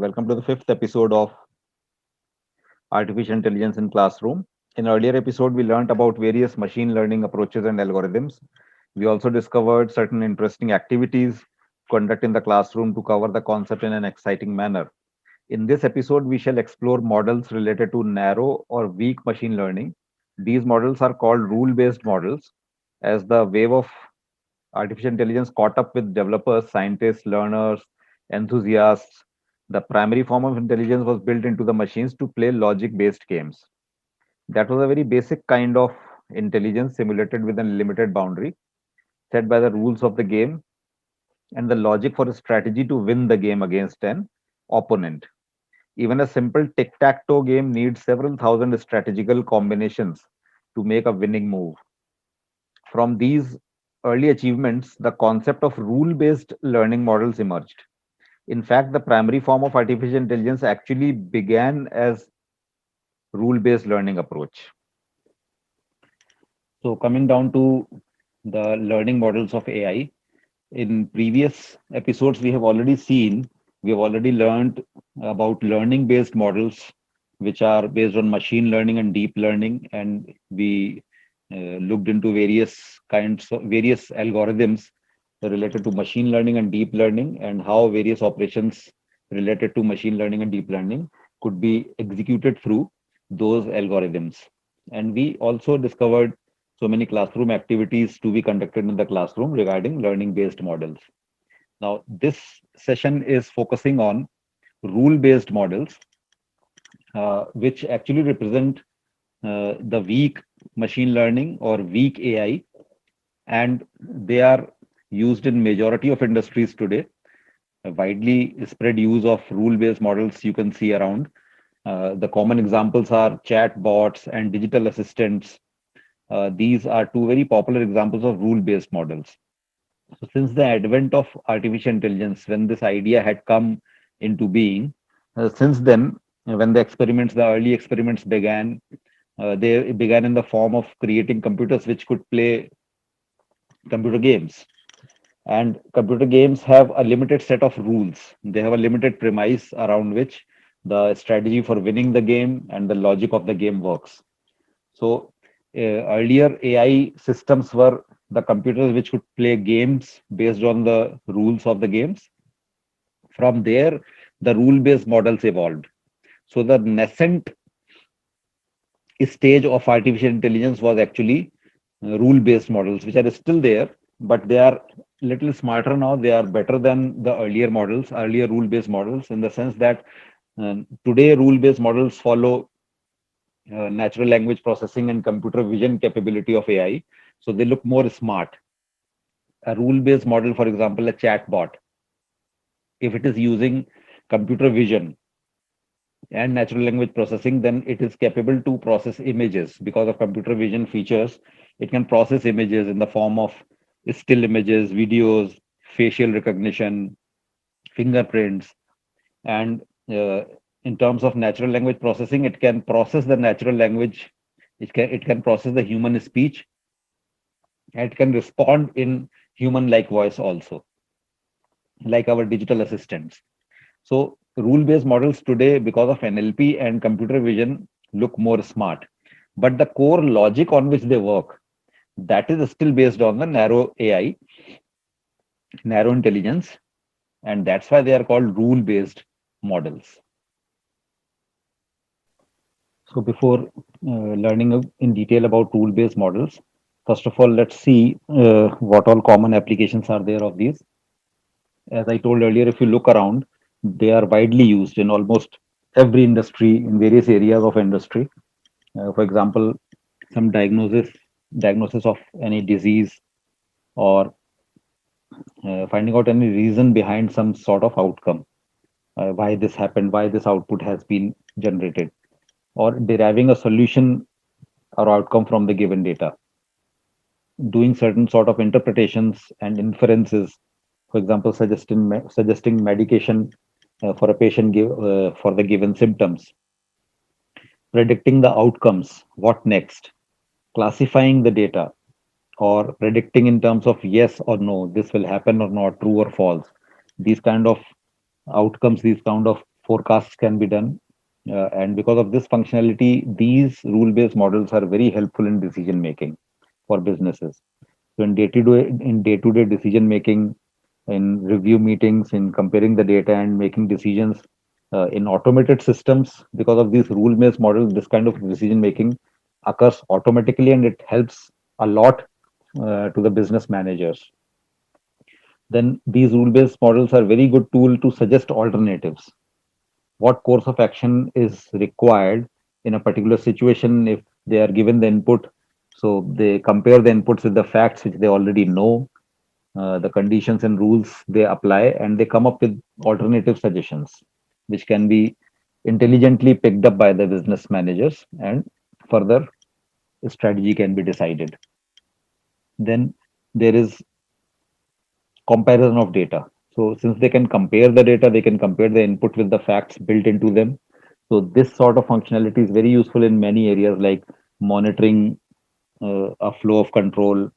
Welcome to the fifth episode of Artificial Intelligence in Classroom. In earlier episode, we learned about various machine learning approaches and algorithms. We also discovered certain interesting activities conducted in the classroom to cover the concept in an exciting manner. In this episode, we shall explore models related to narrow or weak machine learning. These models are called rule-based models, as the wave of artificial intelligence caught up with developers, scientists, learners, enthusiasts. The primary form of intelligence was built into the machines to play logic based games. That was a very basic kind of intelligence simulated with a limited boundary set by the rules of the game and the logic for a strategy to win the game against an opponent. Even a simple tic tac toe game needs several thousand strategical combinations to make a winning move. From these early achievements, the concept of rule based learning models emerged. In fact, the primary form of artificial intelligence actually began as rule based learning approach. So, coming down to the learning models of AI, in previous episodes, we have already learned about learning based models, which are based on machine learning and deep learning. And we looked into various algorithms related to machine learning and deep learning, and how various operations related to machine learning and deep learning could be executed through those algorithms. And we also discovered so many classroom activities to be conducted in the classroom regarding learning based models. Now, this session is focusing on rule based models, which actually represent the weak machine learning or weak AI, and they are used in majority of industries today. A widely spread use of rule based models you can see around. The common examples are chat bots and digital assistants. These are two very popular examples of rule based models. So, since the advent of artificial intelligence, when this idea had come into being, since then, when the early experiments began, they began in the form of creating computers which could play computer games. And computer games have a limited set of rules. They have a limited premise around which the strategy for winning the game and the logic of the game works. So earlier AI systems were the computers which could play games based on the rules of the games. From there, the rule-based models evolved. So the nascent stage of artificial intelligence was actually rule-based models, which are still there, but they are little smarter now. They are better than the earlier rule-based models, in the sense that today rule-based models follow natural language processing and computer vision capability of AI. So they look more smart. A rule-based model, for example, a chatbot, if it is using computer vision and natural language processing, then it is capable to process images because of computer vision features. It can process images in the form of still images, videos, facial recognition, fingerprints, and in terms of natural language processing, it can process the natural language. It can process the human speech, and it can respond in human like voice also, like our digital assistants. So rule based models today, because of NLP and computer vision, look more smart, but the core logic on which they work, that is still based on the narrow AI, narrow intelligence, and that's why they are called rule based models. So before learning in detail about rule-based models, first of all, let's see what all common applications are there of these. As I told earlier, if you look around, they are widely used in almost every industry, in various areas of industry. For example, some diagnosis of any disease, or finding out any reason behind some sort of outcome, why this happened, why this output has been generated, or deriving a solution or outcome from the given data, doing certain sort of interpretations and inferences, for example, suggesting medication for a patient for the given symptoms, predicting the outcomes, what next, classifying the data, or predicting in terms of yes or no, this will happen or not, true or false. These kind of outcomes, these kind of forecasts can be done. And because of this functionality, these rule-based models are very helpful in decision making for businesses. So in day-to-day decision making, in review meetings, in comparing the data and making decisions, in automated systems, because of these rule-based models, this kind of decision making occurs automatically, and it helps a lot to the business managers. Then these rule-based models are very good tool to suggest alternatives. What course of action is required in a particular situation if they are given the input. So they compare the inputs with the facts which they already know, the conditions and rules they apply, and they come up with alternative suggestions, which can be intelligently picked up by the business managers, and further strategy can be decided. Then there is comparison of data. So since they can compare the data, they can compare the input with the facts built into them. So this sort of functionality is very useful in many areas like monitoring a flow of control,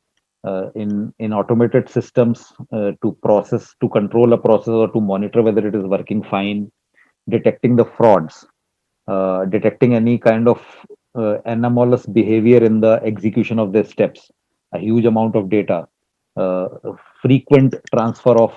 in automated systems, to control a process or to monitor whether it is working fine, detecting the frauds, detecting any kind of anomalous behavior in the execution of their steps, a huge amount of data, uh, frequent transfer of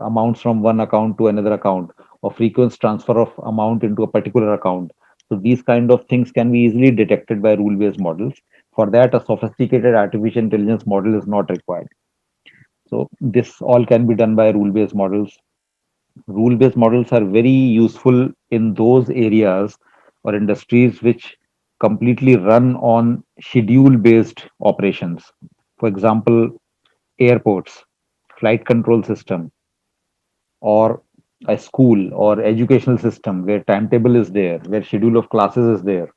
amounts from one account to another account, or frequent transfer of amount into a particular account. So these kind of things can be easily detected by rule-based models. For that, a sophisticated artificial intelligence model is not required. So this all can be done by rule-based models. Rule-based models are very useful in those areas or industries which completely run on schedule-based operations. For example, airports, flight control system, or a school or educational system where timetable is there, where schedule of classes is there.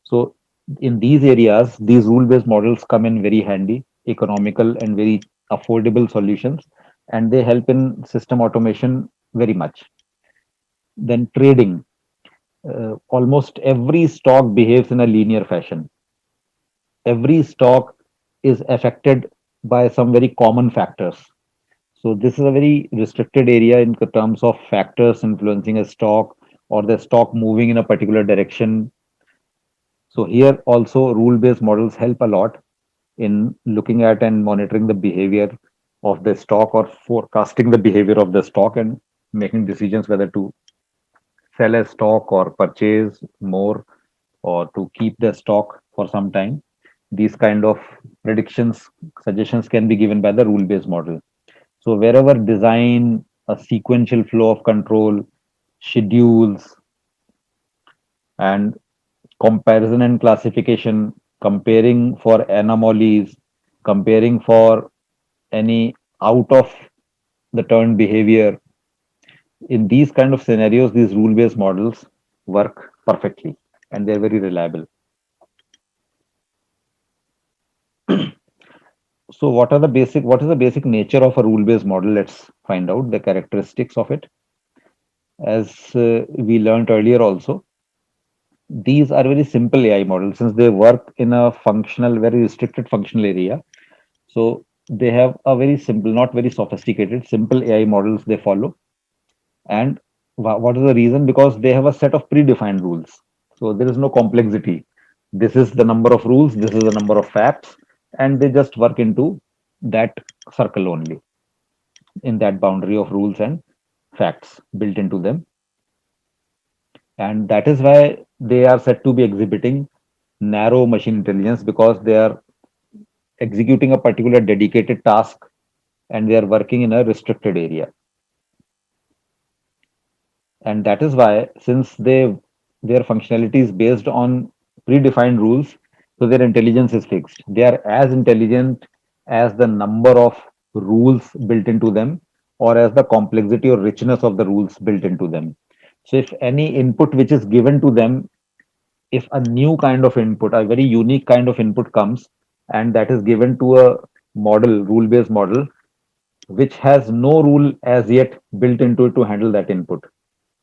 So in these areas, these rule-based models come in very handy, economical and very affordable solutions, and they help in system automation very much. Then trading, almost every stock behaves in a linear fashion. Every stock is affected by some very common factors. So this is a very restricted area in terms of factors influencing a stock or the stock moving in a particular direction. So here also rule-based models help a lot in looking at and monitoring the behavior of the stock or forecasting the behavior of the stock and making decisions whether to sell a stock or purchase more or to keep the stock for some time. These kind of predictions, suggestions can be given by the rule-based model. So wherever design, a sequential flow of control, schedules, and comparison and classification, comparing for anomalies, comparing for any out of the turn behavior, in these kind of scenarios, these rule-based models work perfectly and they're very reliable. So what is the basic nature of a rule-based model? Let's find out the characteristics of it. As we learned earlier also, these are very simple AI models since they work in a functional, very restricted functional area. So they have a very simple, not very sophisticated, simple AI models they follow. And what is the reason? Because they have a set of predefined rules. So there is no complexity. This is the number of rules, this is the number of facts, and they just work into that circle only, in that boundary of rules and facts built into them. And that is why they are said to be exhibiting narrow machine intelligence, because they are executing a particular dedicated task and they are working in a restricted area. And that is why, since their functionality is based on predefined rules, so their intelligence is fixed. They are as intelligent as the number of rules built into them, or as the complexity or richness of the rules built into them. So if any input which is given to them, if a new kind of input, a very unique kind of input comes, and that is given to a model, rule based model, which has no rule as yet built into it to handle that input,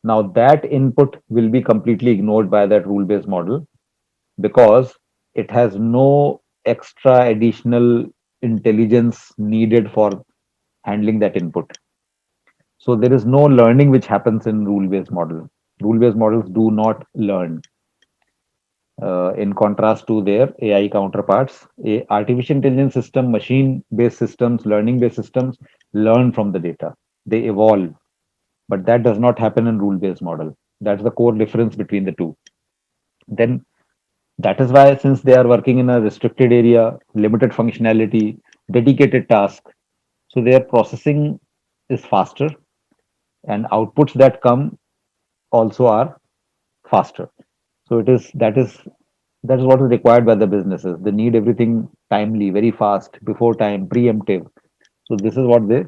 now that input will be completely ignored by that rule based model, because it has no extra additional intelligence needed for handling that input. So there is no learning which happens in rule-based model. Rule-based models do not learn. In contrast to their AI counterparts, artificial intelligence system, machine-based systems, learning-based systems learn from the data. They evolve, but that does not happen in rule-based model. That's the core difference between the two. Then that is why, since they are working in a restricted area, limited functionality, dedicated task, so their processing is faster and outputs that come also are faster. So that is what is required by the businesses. They need everything timely, very fast, before time, preemptive. So this is what they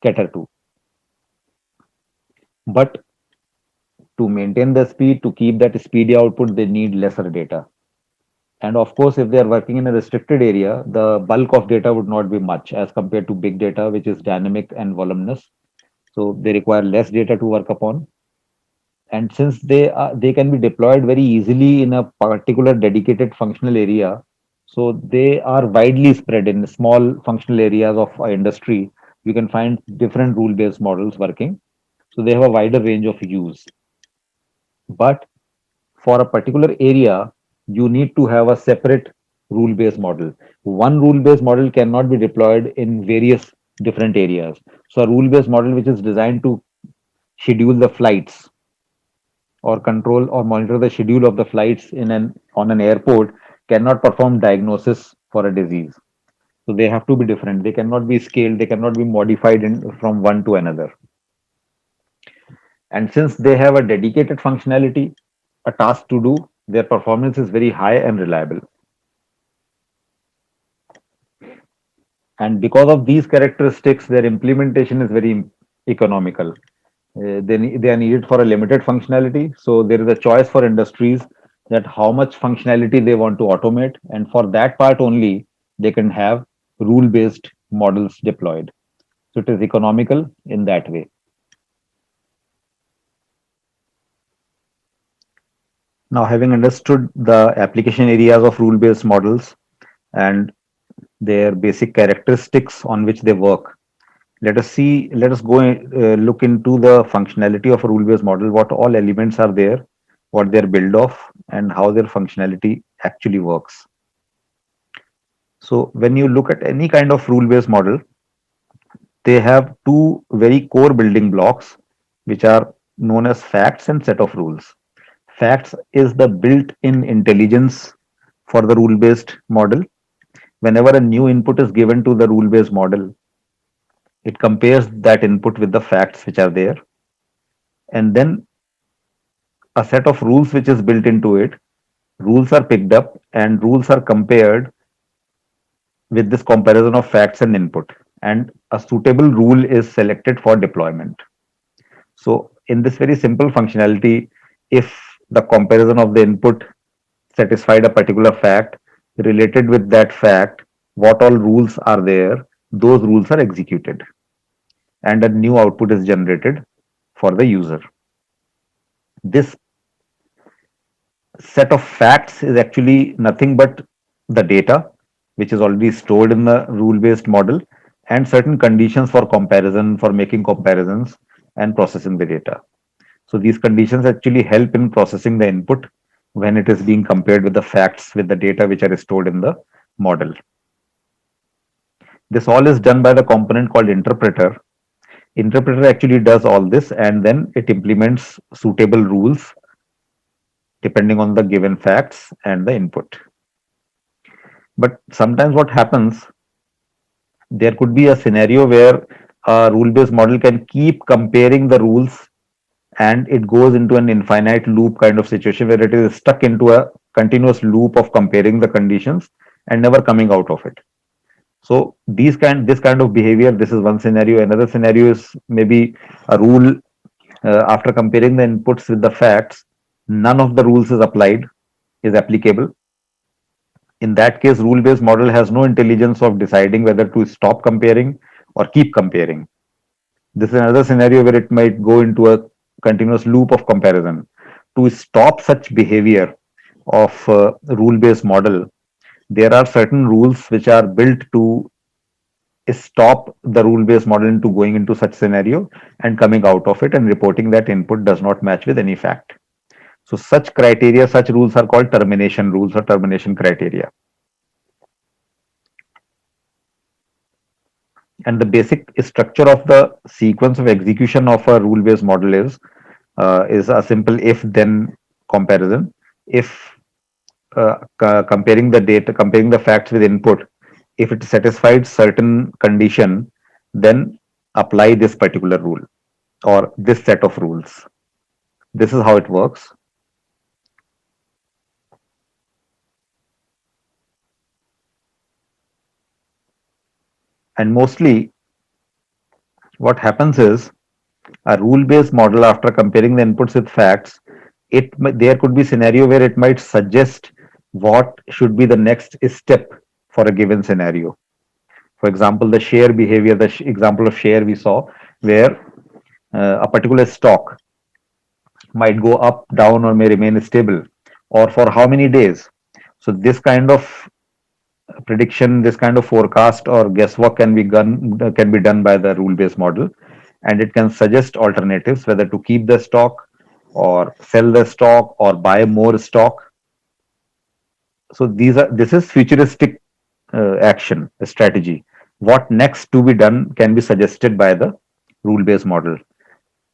cater to. But to maintain the speed, to keep that speedy output, they need lesser data. And of course, if they are working in a restricted area, the bulk of data would not be much as compared to big data, which is dynamic and voluminous. So they require less data to work upon. And since they can be deployed very easily in a particular dedicated functional area, so they are widely spread in small functional areas of our industry. You can find different rule-based models working. So they have a wider range of use. But for a particular area, you need to have a separate rule-based model. One rule-based model cannot be deployed in various different areas. So a rule-based model which is designed to schedule the flights or control or monitor the schedule of the flights in an on an airport cannot perform diagnosis for a disease. So they have to be different. They cannot be scaled. They cannot be modified from one to another. And since they have a dedicated functionality, a task to do, their performance is very high and reliable. And because of these characteristics, their implementation is very economical. They are needed for a limited functionality. So there is a choice for industries that how much functionality they want to automate. And for that part only, they can have rule-based models deployed. So it is economical in that way. Now, having understood the application areas of rule-based models and their basic characteristics on which they work, let us go look into the functionality of a rule-based model, what all elements are there, what they're built of, and how their functionality actually works. So when you look at any kind of rule-based model, they have two very core building blocks, which are known as facts and set of rules. Facts is the built-in intelligence for the rule-based model. Whenever a new input is given to the rule-based model, it compares that input with the facts which are there, and then a set of rules which is built into it. Rules are picked up and rules are compared with this comparison of facts and input, and a suitable rule is selected for deployment. So in this very simple functionality, if the comparison of the input satisfied a particular fact, related with that fact, what all rules are there, those rules are executed and a new output is generated for the user. This set of facts is actually nothing but the data which is already stored in the rule based model and certain conditions for comparison, for making comparisons and processing the data. So these conditions actually help in processing the input when it is being compared with the facts with the data which are stored in the model. This all is done by the component called interpreter. Interpreter actually does all this and then it implements suitable rules depending on the given facts and the input. But sometimes what happens, there could be a scenario where a rule based model can keep comparing the rules and it goes into an infinite loop kind of situation where it is stuck into a continuous loop of comparing the conditions and never coming out of it. So this kind of behavior, this is one scenario. Another scenario is maybe a rule, after comparing the inputs with the facts, none of the rules is applied, is applicable. In that case, rule-based model has no intelligence of deciding whether to stop comparing or keep comparing. This is another scenario where it might go into a continuous loop of comparison. To stop such behavior of rule-based model, there are certain rules which are built to stop the rule-based model into going into such scenario and coming out of it and reporting that input does not match with any fact. So such criteria, such rules are called termination rules or termination criteria. And the basic structure of the sequence of execution of a rule-based model is a simple if-then comparison. If comparing the data, comparing the facts with input, if it satisfied certain condition, then apply this particular rule or this set of rules. This is how it works. And mostly what happens is a rule-based model, after comparing the inputs with facts, there could be scenario where it might suggest what should be the next step for a given scenario. For example, the share behavior, the example of share we saw, where a particular stock might go up, down, or may remain stable, or for how many days. So this kind of prediction, this kind of forecast or guesswork can be done by the rule-based model, and it can suggest alternatives whether to keep the stock or sell the stock or buy more stock. So this is futuristic action strategy. What next to be done can be suggested by the rule-based model.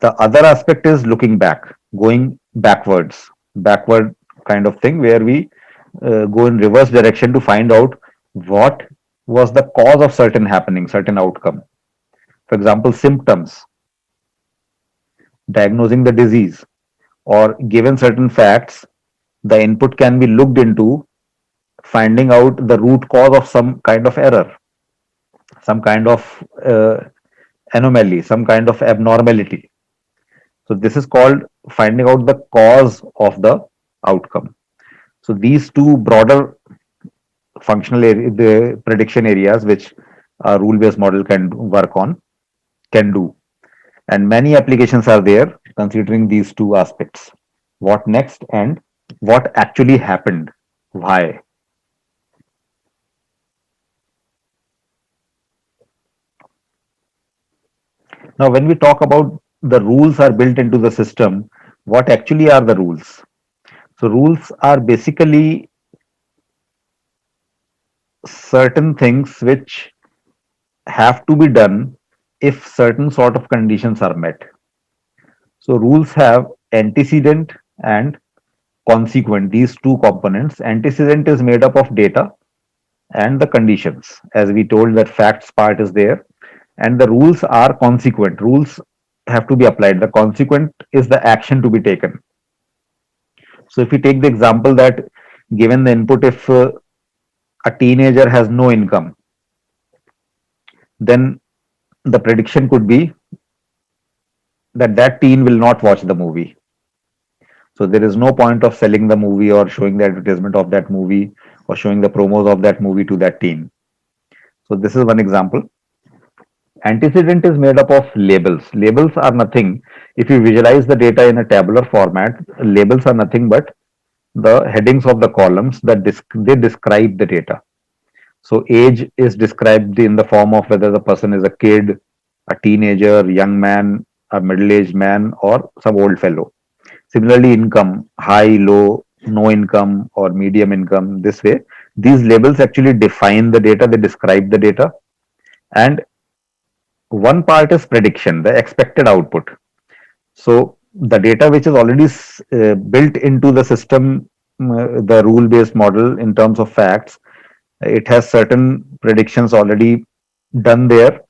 The other aspect is looking back, going backwards, backward kind of thing, where we go in reverse direction to find out what was the cause of certain happening, certain outcome. For example, symptoms, diagnosing the disease, or given certain facts, the input can be looked into finding out the root cause of some kind of error, some kind of anomaly, some kind of abnormality. So this is called finding out the cause of the outcome. So these two broader the prediction areas which a rule-based model can work on, can do. And many applications are there considering these two aspects. What next and what actually happened. Why? Now, when we talk about the rules are built into the system, what actually are the rules? So rules are basically certain things which have to be done if certain sort of conditions are met. So rules have antecedent and consequent, these two components. Antecedent is made up of data and the conditions. As we told, that facts part is there, and the rules are consequent. Rules have to be applied. The consequent is the action to be taken. So if we take the example that given the input, if a teenager has no income, then the prediction could be that that teen will not watch the movie. So there is no point of selling the movie or showing the advertisement of that movie or showing the promos of that movie to that teen. So this is one example. Antecedent is made up of labels. Labels are nothing. If you visualize the data in a tabular format, labels are nothing but the headings of the columns that they describe the data. So age is described in the form of whether the person is a kid, a teenager, young man, a middle-aged man, or some old fellow. Similarly, income, high, low, no income, or medium income, this way. These labels actually define the data, they describe the data. And one part is prediction, the expected output. So the data which is already built into the system, the rule-based model in terms of facts, it has certain predictions already done there.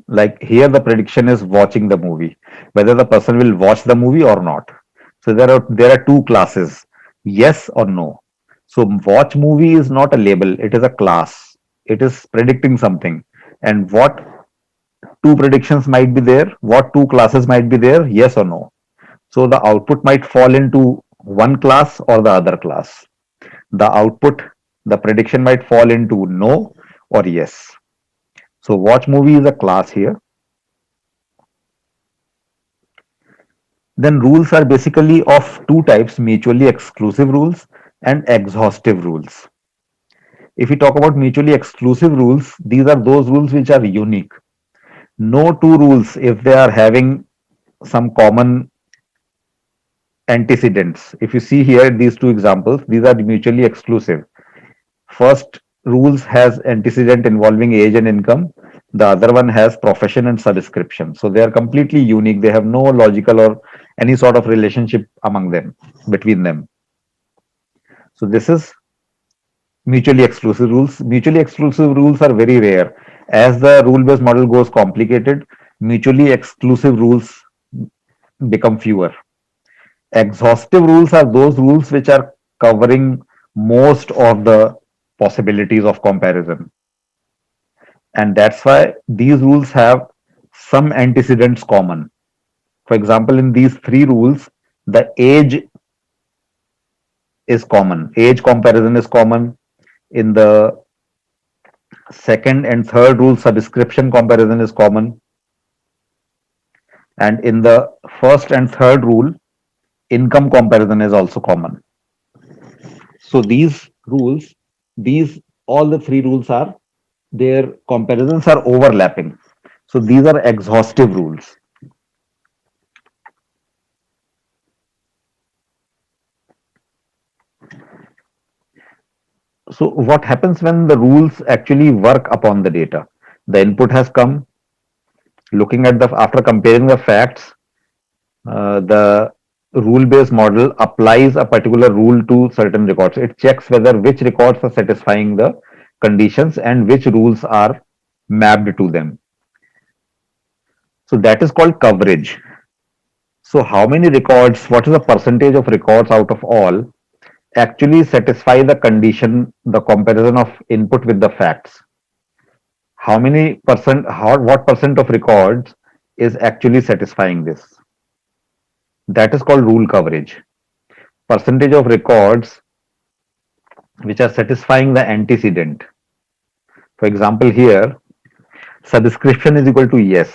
Like here, the prediction is watching the movie, whether the person will watch the movie or not. So there are two classes, yes or no. So watch movie is not a label; it is a class. It is predicting something, and what two predictions might be there, what two classes might be there, yes or no. So the output might fall into one class or the other class. The output, the prediction might fall into no or yes. So watch movie is a class here. Then rules are basically of two types: mutually exclusive rules and exhaustive rules. If we talk about mutually exclusive rules, these are those rules which are unique. No two rules, if they are having some common antecedents. If you see here these two examples, these are mutually exclusive. First rules has antecedent involving age and income. The other one has profession and subscription. So they are completely unique. They have no logical or any sort of relationship among them, between them. So this is mutually exclusive rules. Mutually exclusive rules are very rare. As the rule-based model goes complicated, mutually exclusive rules become fewer. Exhaustive rules are those rules which are covering most of the possibilities of comparison. And that's why these rules have some antecedents common. For example, in these three rules, the age is common. Age comparison is common. In the second and third rule, subscription comparison is common. And in the first and third rule, income comparison is also common. So these rules, these all the three rules are their comparisons are overlapping. So these are exhaustive rules. So what happens when the rules actually work upon the data? The input has come, looking at the after comparing the facts, the rule-based model applies a particular rule to certain records. It checks whether which records are satisfying the conditions and which rules are mapped to them. So that is called coverage. So how many records, what is the percentage of records out of all actually satisfy the condition, the comparison of input with the facts? How many percent, what percent of records is actually satisfying this? That is called rule coverage. Percentage of records which are satisfying the antecedent. For example, here, subscription is equal to yes.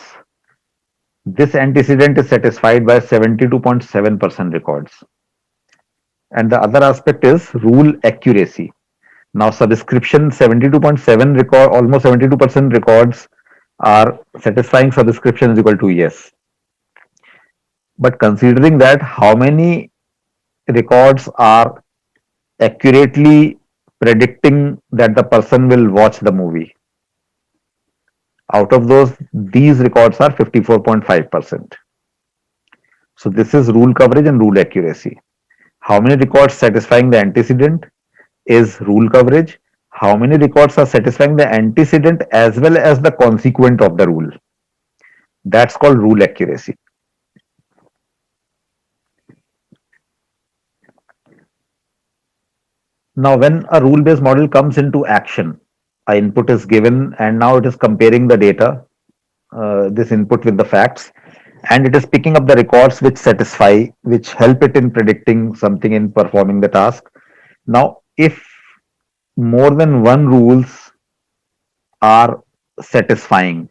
This antecedent is satisfied by 72.7% records. And the other aspect is rule accuracy. Now, subscription 72.7 record, almost 72% records are satisfying subscription is equal to yes. But considering that, how many records are accurately predicting that the person will watch the movie? Out of those, these records are 54.5%. So this is rule coverage and rule accuracy. How many records satisfying the antecedent is rule coverage. How many records are satisfying the antecedent as well as the consequent of the rule? That's called rule accuracy. Now, when a rule-based model comes into action, a input is given and now it is comparing the data, this input with the facts, and it is picking up the records which satisfy, which help it in predicting something in performing the task. Now, if more than one rules are satisfying,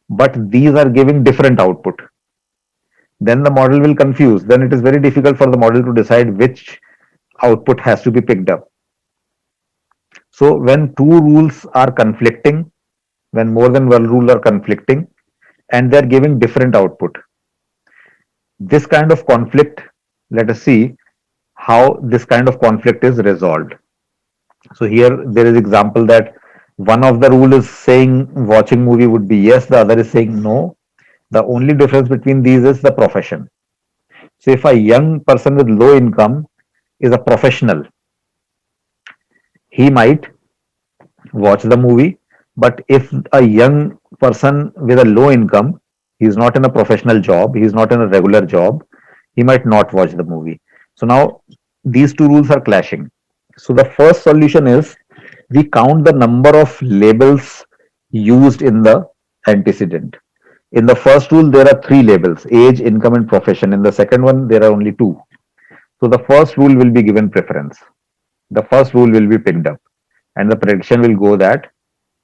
but these are giving different output, then the model will confuse. Then it is very difficult for the model to decide which output has to be picked up. So when two rules are conflicting, when more than one rule are conflicting, and they're giving different output, this kind of conflict, let us see how this kind of conflict is resolved. So here there is example that one of the rule is saying watching movie would be yes, the other is saying no. The only difference between these is the profession. So if a young person with low income is a professional, he might watch the movie. But if a young person with a low income, he is not in a professional job, he is not in a regular job, he might not watch the movie. So now these two rules are clashing. So the first solution is we count the number of labels used in the antecedent. In the first rule, there are three labels: age, income, and profession. In the second one, there are only two. So the first rule will be given preference. The first rule will be picked up, and the prediction will go that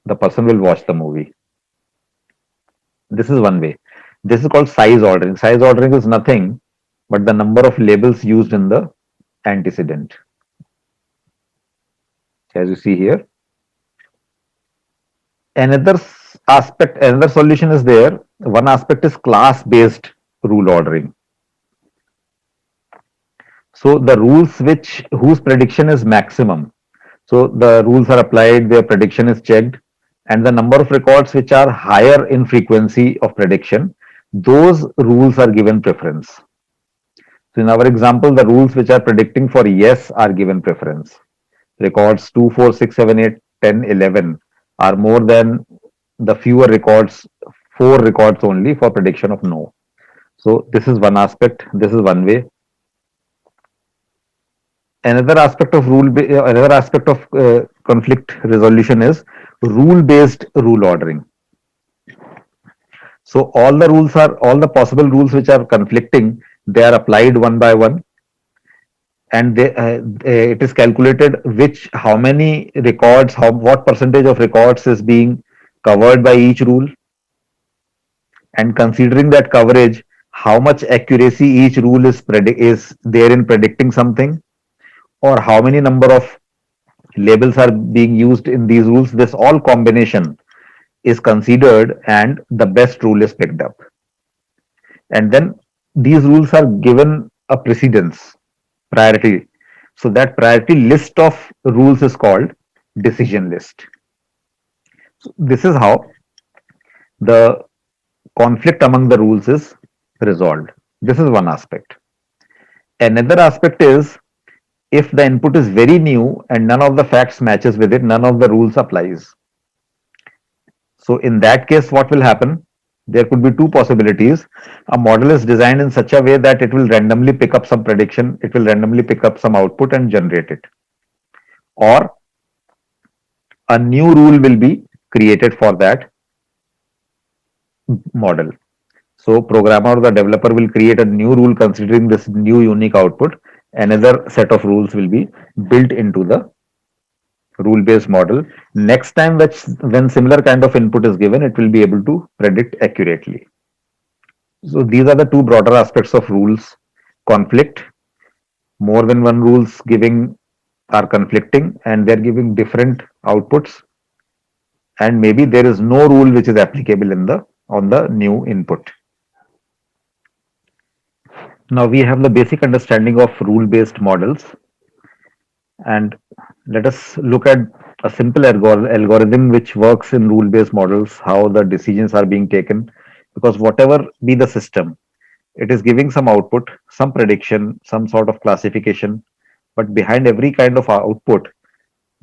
the person will watch the movie. This is one way. This is called size ordering. Size ordering is nothing but the number of labels used in the antecedent. as you see here. Another solution is there. One aspect is class-based rule ordering. So the rules which whose prediction is maximum. So the rules are applied, their prediction is checked, and the number of records which are higher in frequency of prediction, those rules are given preference. So in our example, the rules which are predicting for yes are given preference. Records 2, 4, 6, 7, 8, 10, 11 are more than the fewer records, 4 records only for prediction of no. So this is one aspect, this is one way. Another aspect of conflict resolution is rule-based rule ordering. So all the possible rules which are conflicting, they are applied one by one, and it is calculated which how many records, what percentage of records is being covered by each rule, and considering that coverage, how much accuracy each rule is there in predicting something, or how many number of labels are being used in these rules. This all combination is considered, and the best rule is picked up. And then these rules are given a precedence, priority. So that priority list of rules is called decision list. So this is how the conflict among the rules is resolved. This is one aspect. Another aspect is if the input is very new and none of the facts matches with it, none of the rules applies. So in that case, what will happen? There could be two possibilities. A model is designed in such a way that it will randomly pick up some prediction, it will randomly pick up some output and generate it. Or a new rule will be created for that model. So programmer or the developer will create a new rule considering this new unique output. Another set of rules will be built into the rule-based model. Next time when similar kind of input is given, it will be able to predict accurately. So these are the two broader aspects of rules conflict. More than one rules giving are conflicting and they're giving different outputs. And maybe there is no rule which is applicable in the on the new input. Now we have the basic understanding of rule-based models, and let us look at a simple algorithm which works in rule-based models, how the decisions are being taken. Because whatever be the system, it is giving some output, some prediction, some sort of classification. But behind every kind of output,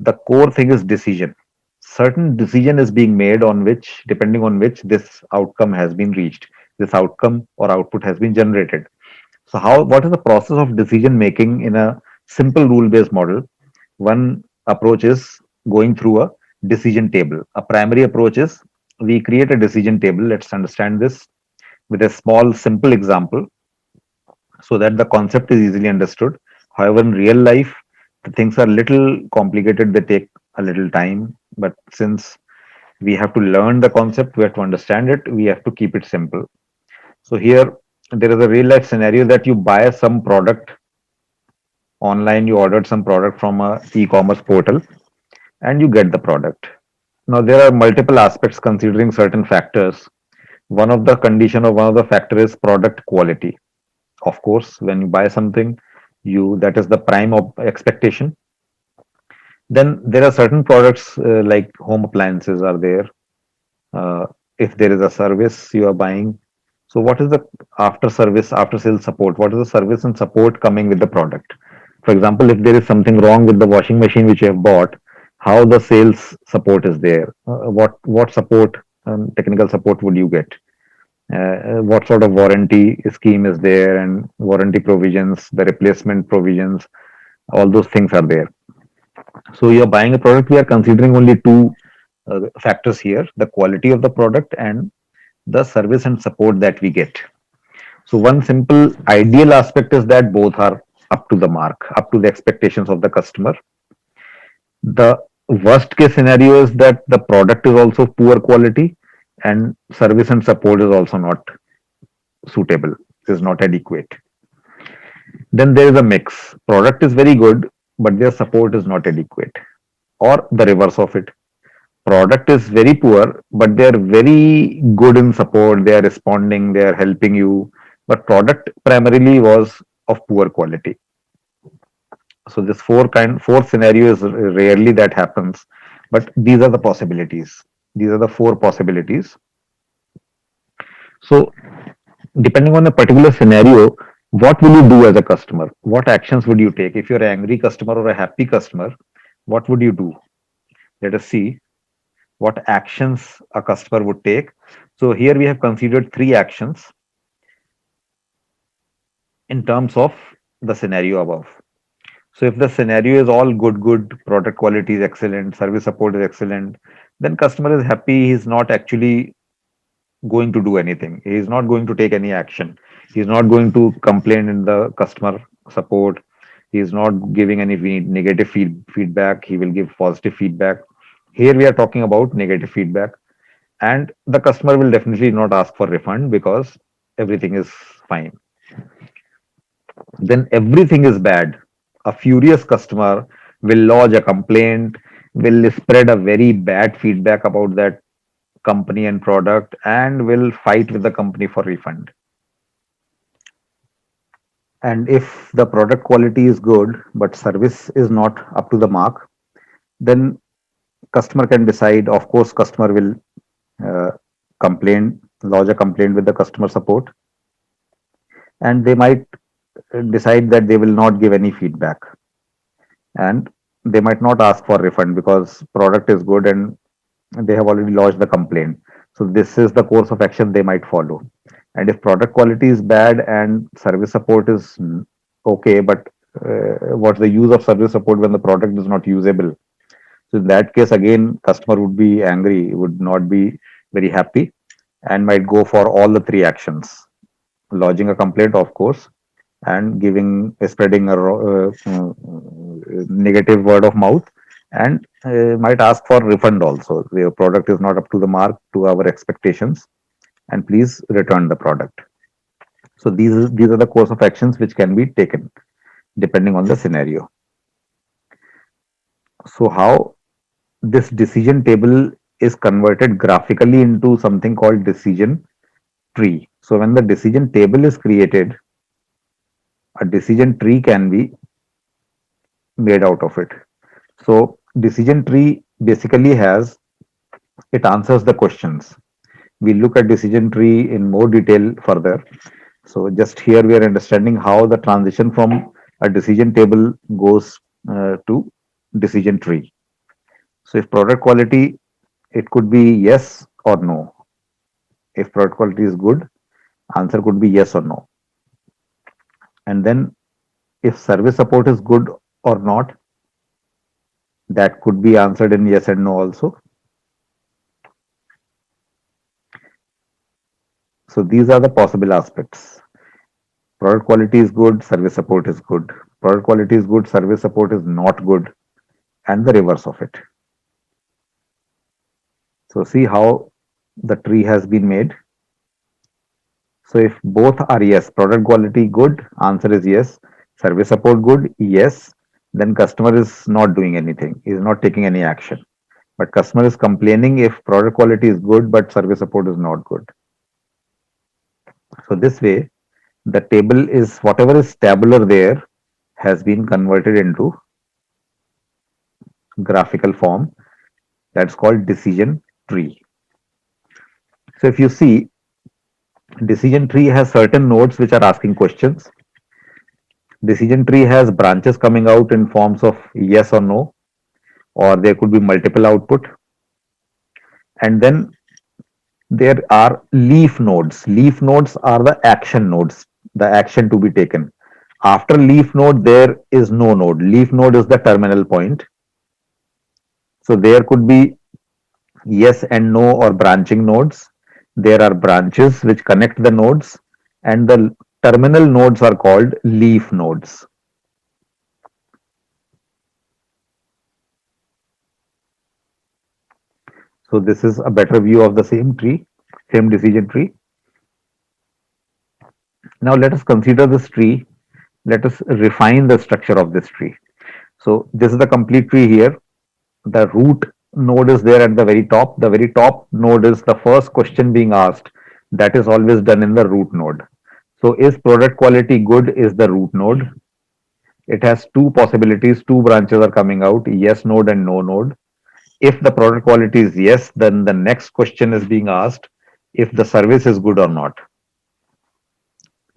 the core thing is decision. Certain decision is being made on which, depending on which this outcome has been reached, this outcome or output has been generated. So what is the process of decision making in a simple rule-based model? One approach is going through a decision table. A primary approach is we create a decision table. Let's understand this with a small, simple example so that the concept is easily understood. However, in real life, the things are little complicated. They take a little time. But since we have to learn the concept, we have to understand it, we have to keep it simple. So here, there is a real life scenario that you buy some product online, you ordered some product from a e-commerce portal and you get the product. Now there are multiple aspects considering certain factors. One of the condition or one of the factor is product quality. Of course, when you buy something, you that is the prime of expectation. Then there are certain products like home appliances are there. Uh, if there is a service you are buying, so what is the after sales support? What is the service and support coming with the product? For example, if there is something wrong with the washing machine which you have bought, how the sales support is there? What support, technical support would you get? What sort of warranty scheme is there, and warranty provisions, the replacement provisions, all those things are there. So you're buying a product, we are considering only two factors here: the quality of the product and the service and support that we get. So one simple ideal aspect is that both are up to the mark, up to the expectations of the customer. The worst case scenario is that the product is also poor quality and service and support is also not suitable, is not adequate. Then there is a mix. Product is very good, but their support is not adequate. or the reverse of it. Product is very poor, but they are very good in support. They are responding, they are helping you, but product primarily was of poor quality. So this four scenarios, rarely that happens, but these are the possibilities. These are the four possibilities. So depending on a particular scenario, what will you do as a customer? What actions would you take? If you're an angry customer or a happy customer, what would you do? Let us see what actions a customer would take. So here we have considered three actions in terms of the scenario above. So if the scenario is all good, product quality is excellent, service support is excellent, then customer is happy. He's not actually going to do anything. He is not going to take any action. He is not going to complain in the customer support. He is not giving any negative feedback. He will give positive feedback. Here we are talking about negative feedback, and the customer will definitely not ask for refund because everything is fine. Then everything is bad. A furious customer will lodge a complaint, will spread a very bad feedback about that company and product, and will fight with the company for refund. And if the product quality is good but service is not up to the mark, then customer can decide. Of course, customer will uh, complain, lodge a complaint with the customer support, and they might decide that they will not give any feedback, and they might not ask for refund because product is good and they have already lodged the complaint. So this is the course of action they might follow. And if product quality is bad and service support is okay, but what's the use of service support when the product is not usable? So in that case, again, customer would be angry, would not be very happy, and might go for all the three actions: lodging a complaint, of course, and spreading a negative word of mouth, and might ask for refund also. The product is not up to the mark to our expectations, and please return the product. So these are the course of actions which can be taken depending on the scenario. So how this decision table is converted graphically into something called decision tree. So when the decision table is created, a decision tree can be made out of it. So decision tree basically has, it answers the questions. We look at decision tree in more detail further. So just here we are understanding how the transition from a decision table goes to decision tree. So if product quality, it could be yes or no. If product quality is good, answer could be yes or no. And then if service support is good or not, that could be answered in yes and no also. So these are the possible aspects. Product quality is good, service support is good. Product quality is good, service support is not good, and the reverse of it. So see how the tree has been made. So if both are yes, product quality good, answer is yes. Service support good, yes. Then customer is not doing anything, is not taking any action. But customer is complaining if product quality is good, but service support is not good. So this way, the table is whatever is tabular there has been converted into graphical form. That's called decision tree. So if you see, decision tree has certain nodes which are asking questions. Decision tree has branches coming out in forms of yes or no, or there could be multiple output. And then there are leaf nodes. Leaf nodes are the action nodes, the action to be taken. After leaf node, there is no node. Leaf node is the terminal point. So there could be yes and no or branching nodes. There are branches which connect the nodes, and the terminal nodes are called leaf nodes. So this is a better view of the same tree, same decision tree. Now let us consider this tree. Let us refine the structure of this tree. So this is the complete tree here. the root node is there at the very top. The very top node is the first question being asked. That is always done in the root node. So is product quality good is the root node. It has two possibilities, two branches are coming out, yes node and no node. If the product quality is yes, then the next question is being asked if the service is good or not.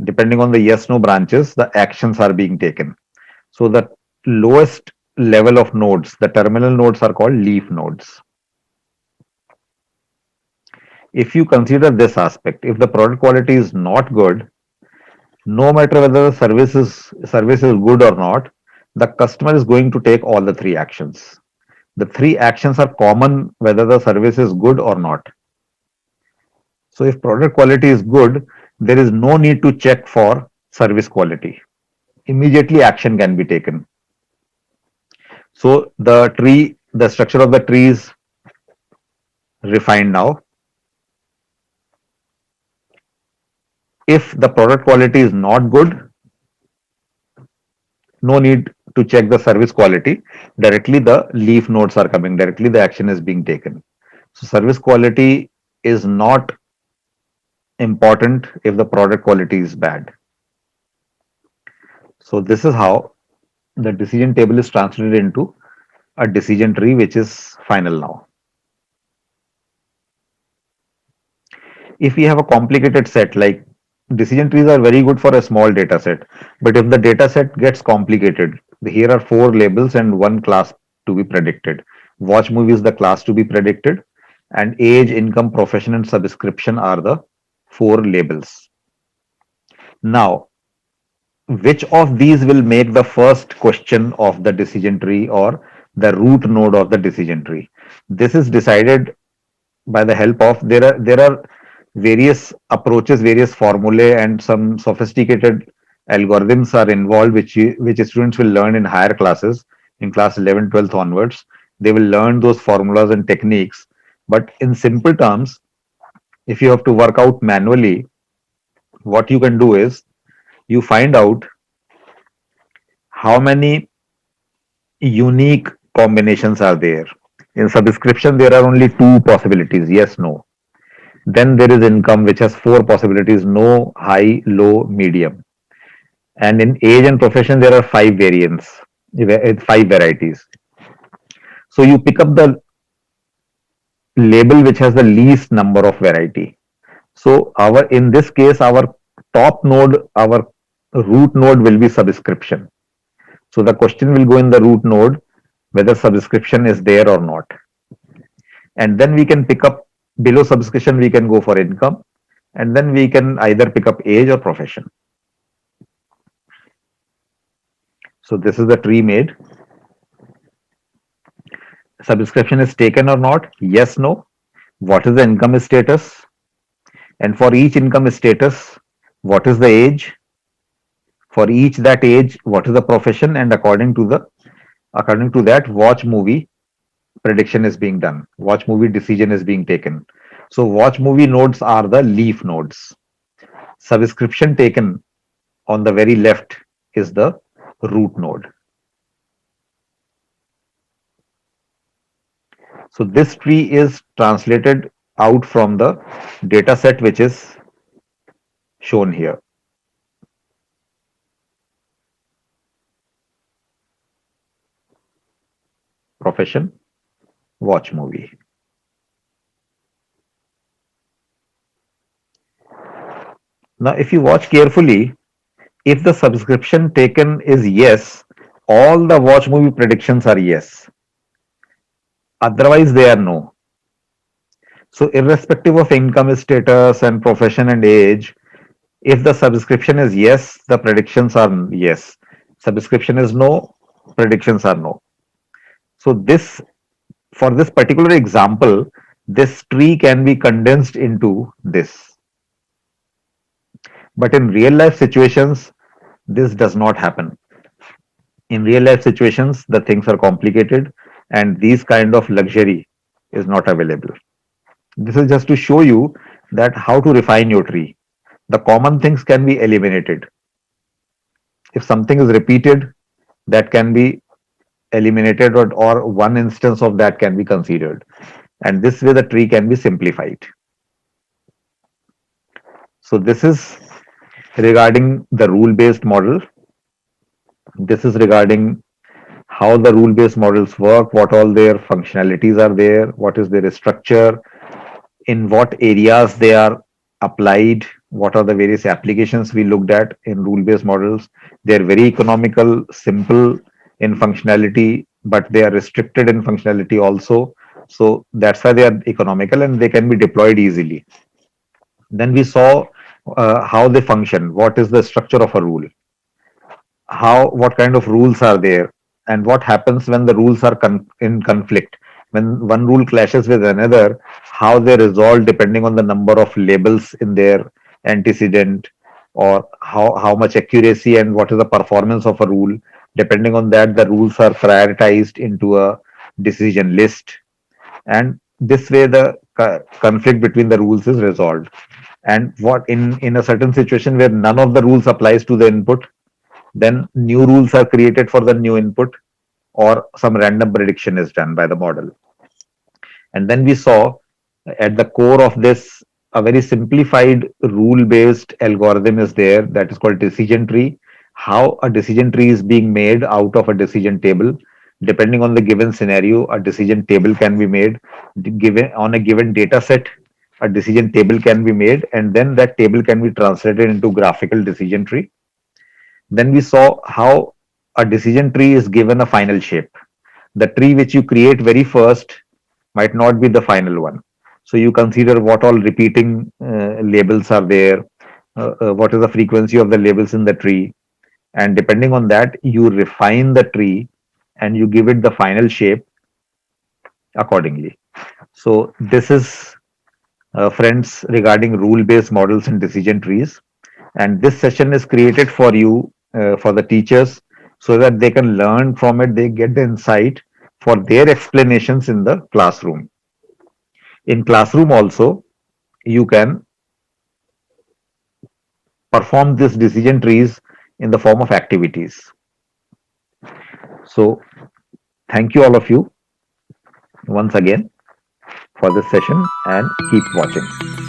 Depending on the yes no branches, the actions are being taken. So the lowest level of nodes, the terminal nodes, are called leaf nodes. If you consider this aspect, if the product quality is not good, no matter whether the service is good or not, the customer is going to take all the three actions. The three actions are common whether the service is good or not. So if product quality is good, there is no need to check for service quality. Immediately action can be taken. So the structure of the tree is refined now. If the product quality is not good, no need to check the service quality. Directly the leaf nodes are coming, directly the action is being taken. So service quality is not important if the product quality is bad. So this is how the decision table is translated into a decision tree, which is final now. If we have a complicated set, like decision trees are very good for a small data set, but if the data set gets complicated, here are four labels and one class to be predicted. Watch movie is the class to be predicted, and age, income, profession, and subscription are the four labels. Now, which of these will make the first question of the decision tree or the root node of the decision tree? This is decided by the help of there are various approaches, various formulae, and some sophisticated algorithms are involved, which students will learn in higher classes, in class 11, 12 onwards. They will learn those formulas and techniques. But in simple terms, if you have to work out manually, what you can do is you find out how many unique combinations are there. In subscription, there are only two possibilities, yes, no. Then there is income, which has four possibilities, no, high, low, medium. And in age and profession, there are five variants, five varieties. So you pick up the label which has the least number of variety. So our in this case, our top node, our root node will be subscription. So the question will go in the root node whether subscription is there or not. And then we can pick up below subscription, we can go for income, and then we can either pick up age or profession. So this is the tree made. Subscription is taken or not? Yes, no. What is the income status? And for each income status, what is the age? For each that age, what is the profession? And according to that, watch movie prediction is being done. Watch movie decision is being taken. So watch movie nodes are the leaf nodes. Subscription taken on the very left is the root node. So this tree is translated out from the data set which is shown here. Profession, watch movie. Now, if you watch carefully, if the subscription taken is yes, all the watch movie predictions are yes. Otherwise, they are no. So, irrespective of income status and profession and age, if the subscription is yes, the predictions are yes. Subscription is no, predictions are no. So, for this particular example, this tree can be condensed into this. But in real life situations, this does not happen. In real life situations, the things are complicated and these kind of luxury is not available. This is just to show you that how to refine your tree. The common things can be eliminated. If something is repeated, that can be eliminated, or one instance of that can be considered. And this way the tree can be simplified. So this is regarding the rule-based model. This is regarding how the rule-based models work, what all their functionalities are there, what is their structure, in what areas they are applied, what are the various applications we looked at in rule-based models. They're very economical, simple in functionality, but they are restricted in functionality also. So that's why they are economical and they can be deployed easily. Then we saw how they function, what is the structure of a rule, how what kind of rules are there, and what happens when the rules are in conflict, when one rule clashes with another, how they resolve depending on the number of labels in their antecedent, or how much accuracy and what is the performance of a rule. Depending on that, the rules are prioritized into a decision list, and this way the conflict between the rules is resolved. And what in a certain situation where none of the rules applies to the input, then new rules are created for the new input, or some random prediction is done by the model. And then we saw at the core of this a very simplified rule based algorithm is there, that is called decision tree. How a decision tree is being made out of a decision table. Depending on the given scenario, a decision table can be made. Given on a given data set, a decision table can be made, and then that table can be translated into graphical decision tree. Then we saw how a decision tree is given a final shape. The tree which you create very first might not be the final one. So you consider what all repeating labels are there, what is the frequency of the labels in the tree, and depending on that, you refine the tree and you give it the final shape accordingly. So this is, friends, regarding rule-based models and decision trees. And this session is created for you, for the teachers, so that they can learn from it, they get the insight for their explanations in the classroom. In classroom also, you can perform these decision trees in the form of activities. So thank you all of you once again for this session, and keep watching.